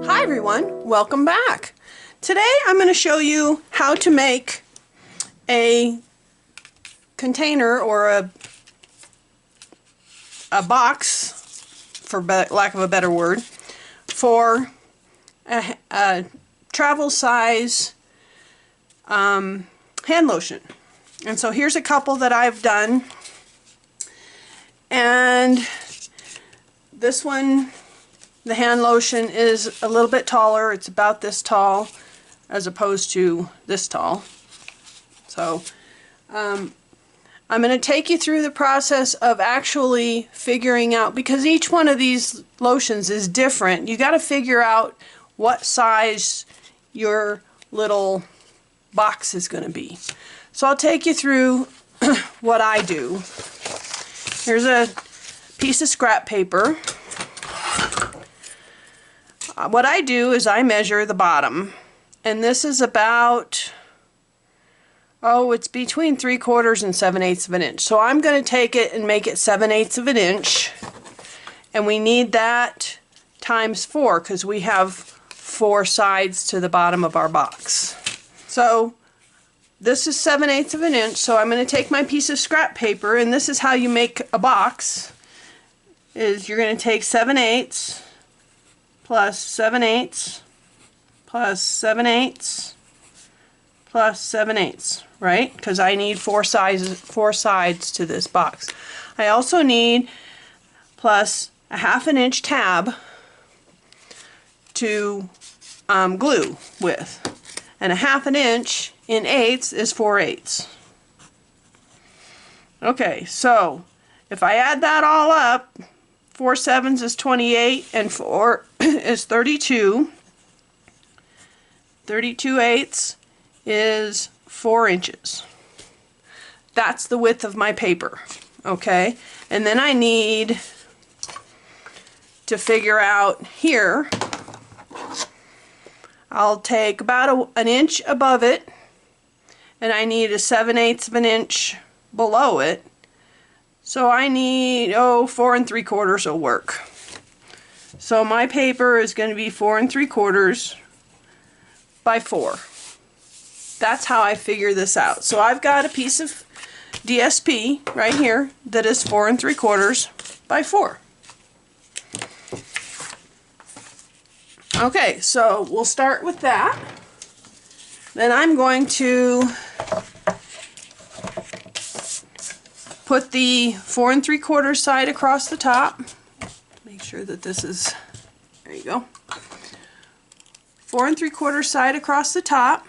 Hi everyone, welcome back. Today I'm going to show you how to make a container or a box, for lack of a better word, for a travel size hand lotion. And so here's a couple that I've done, and this one, the hand lotion, is a little bit taller. It's about this tall as opposed to this tall. So I'm going to take you through the process of actually figuring out, because each one of these lotions is different. You got to figure out what size your little box is going to be. So I'll take you through what I do. Here's a piece of scrap paper. What I do is I measure the bottom, and this is about, it's between 3/4 and 7/8 of an inch. So I'm going to take it and make it 7/8 of an inch, and we need that times 4 because we have 4 sides to the bottom of our box. So this is 7/8 of an inch, so I'm going to take my piece of scrap paper, and this is how you make a box, is you're going to take 7/8 plus 7/8 plus 7/8 plus 7/8, right? Because I need 4 sides to this box. I also need plus a 1/2 inch tab to glue with, and a 1/2 inch in eighths is 4/8. Okay, so if I add that all up, 4 sevens is 28, and 4 is 32. 32/8 is 4 inches. That's the width of my paper. Okay, and then I need to figure out here, I'll take about an inch above it, and I need a 7/8 of an inch below it. So I need, 4 3/4 will work. So my paper is going to be 4 3/4 by 4. That's how I figure this out. So I've got a piece of DSP right here that is 4 3/4 by 4. Okay, so we'll start with that. Then I'm going to put the 4 3/4 side across the top. Make sure that this is, there you go. 4 3/4 side across the top,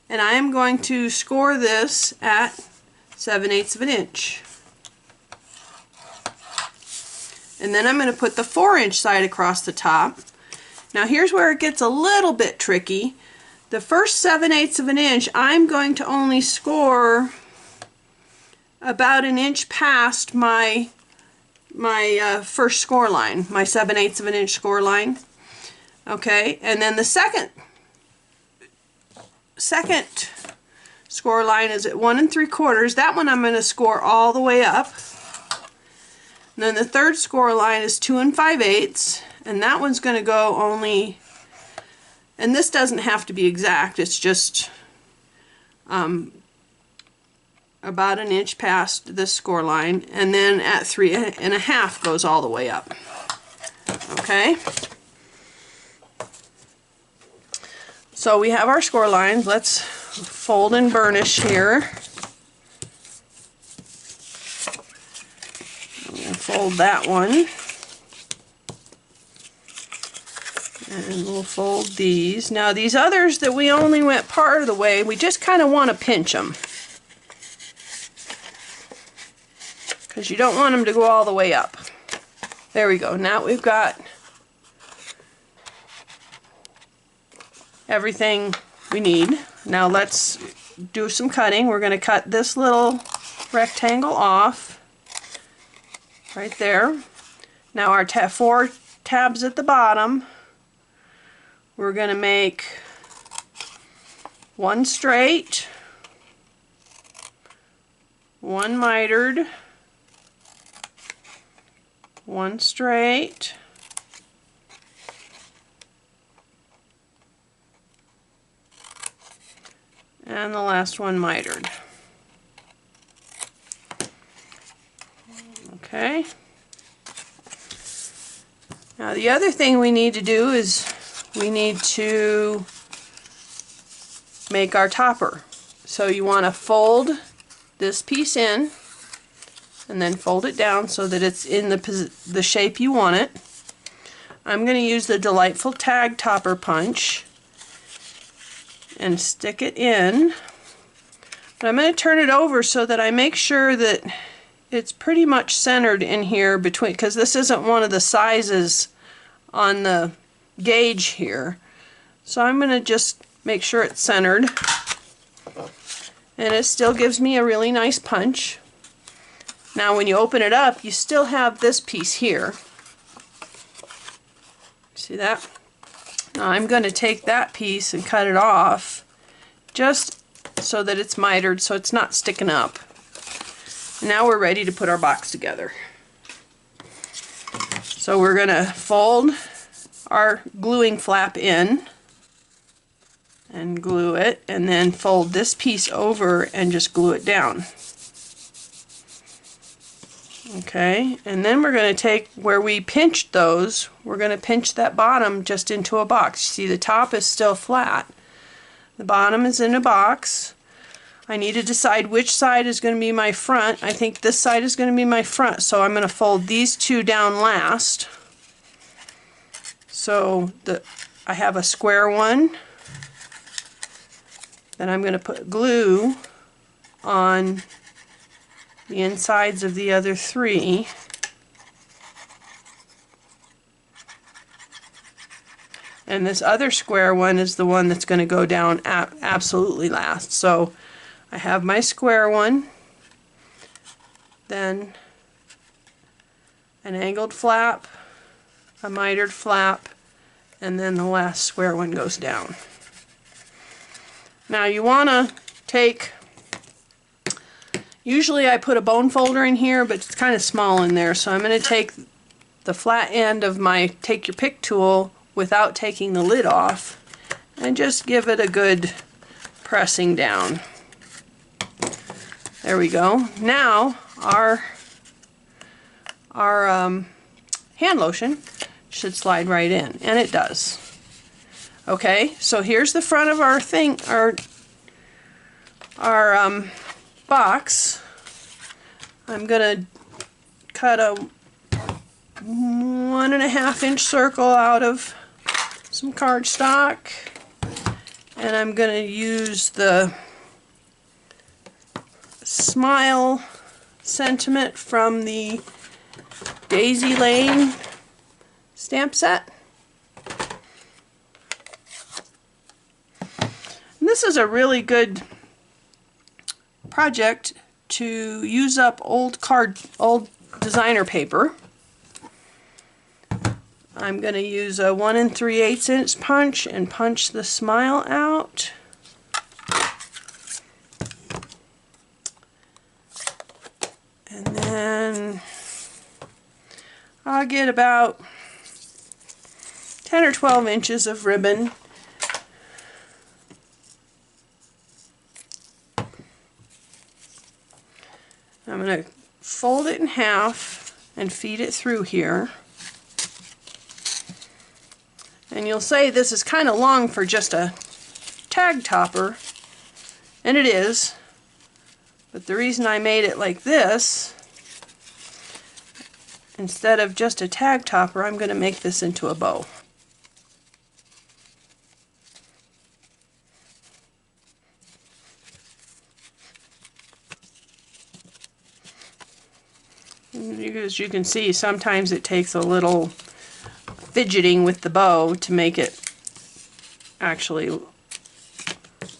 and I am going to score this at 7/8 of an inch. And then I'm going to put the 4 inch side across the top. Now here's where it gets a little bit tricky. The first 7/8 of an inch, I'm going to only score about an inch past my first score line, my 7/8 of an inch score line. Okay, and then the second score line is at 1 3/4. That one I'm going to score all the way up. And then the third score line is 2 5/8, and that one's going to go only, and this doesn't have to be exact, it's just about an inch past this score line, and then at 3 1/2 goes all the way up. Okay, so we have our score lines. Let's fold and burnish here. We'll fold that one, and we'll fold these. Now these others that we only went part of the way, we just kind of want to pinch them, because you don't want them to go all the way up. There we go. Now we've got everything we need. Now let's do some cutting. We're going to cut this little rectangle off right there. Now our 4 tabs at the bottom, we're going to make one straight, one mitered, one straight, and the last one mitered. Okay. Now the other thing we need to do is we need to make our topper. So you want to fold this piece in and then fold it down so that it's in the shape you want it. I'm going to use the Delightful Tag Topper Punch and stick it in. But I'm going to turn it over so that I make sure that it's pretty much centered in here between, because this isn't one of the sizes on the gauge here. So I'm going to just make sure it's centered. And it still gives me a really nice punch. Now when you open it up, you still have this piece here. See that? Now I'm going to take that piece and cut it off just so that it's mitered, so it's not sticking up. Now we're ready to put our box together. So we're going to fold our gluing flap in and glue it, and then fold this piece over and just glue it down. Okay, and then we're going to take where we pinched those, we're going to pinch that bottom just into a box. See, the top is still flat. The bottom is in a box. I need to decide which side is going to be my front. I think this side is going to be my front, so I'm going to fold these two down last. So I have a square one. Then I'm going to put glue on the insides of the other three. And this other square one is the one that's going to go down absolutely last. So I have my square one, then an angled flap, a mitered flap, and then the last square one goes down. Now you want to take, usually I put a bone folder in here, but it's kind of small in there, so I'm going to take the flat end of my Take Your Pick tool without taking the lid off and just give it a good pressing down. There we go. Now our hand lotion should slide right in, and it does. Okay, so here's the front of our thing, our box. I'm gonna cut a 1.5 inch circle out of some cardstock, and I'm gonna use the Smile sentiment from the Daisy Lane stamp set. And this is a really good project to use up old designer paper. I'm going to use a 1 3/8 inch punch and punch the smile out. And then I'll get about 10 or 12 inches of ribbon. I'm going to fold it in half and feed it through here. And you'll say this is kind of long for just a tag topper, and it is. But the reason I made it like this, instead of just a tag topper, I'm going to make this into a bow. As you can see, sometimes it takes a little fidgeting with the bow to make it actually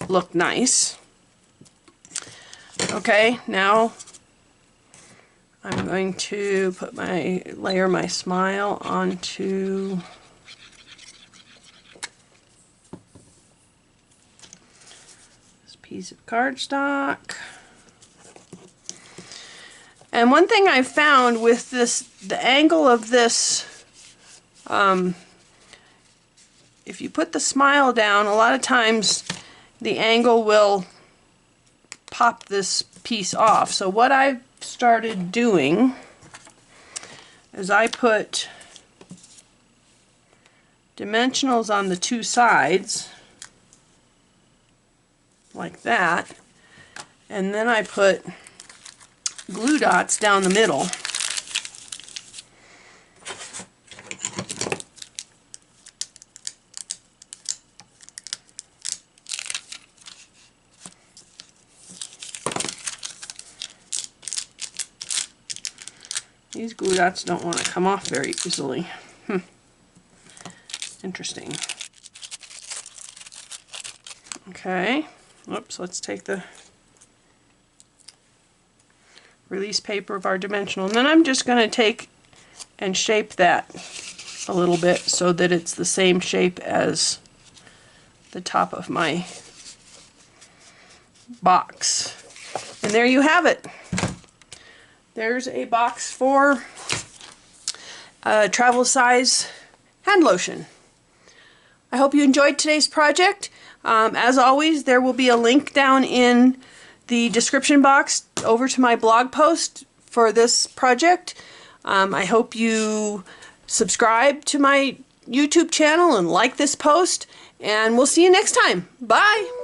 look nice. Okay, now I'm going to put layer my smile onto this piece of cardstock. And one thing I've found with this, the angle of this, if you put the smile down, a lot of times the angle will pop this piece off. So what I've started doing is I put dimensionals on the two sides like that, and then I put glue dots down the middle. These glue dots don't want to come off very easily. Interesting. Okay. Oops, let's take the release paper of our dimensional, and then I'm just going to take and shape that a little bit so that it's the same shape as the top of my box. And there you have it. There's a box for travel size hand lotion. I hope you enjoyed today's project. As always, there will be a link down in the description box over to my blog post for this project. I hope you subscribe to my YouTube channel and like this post, and we'll see you next time. Bye!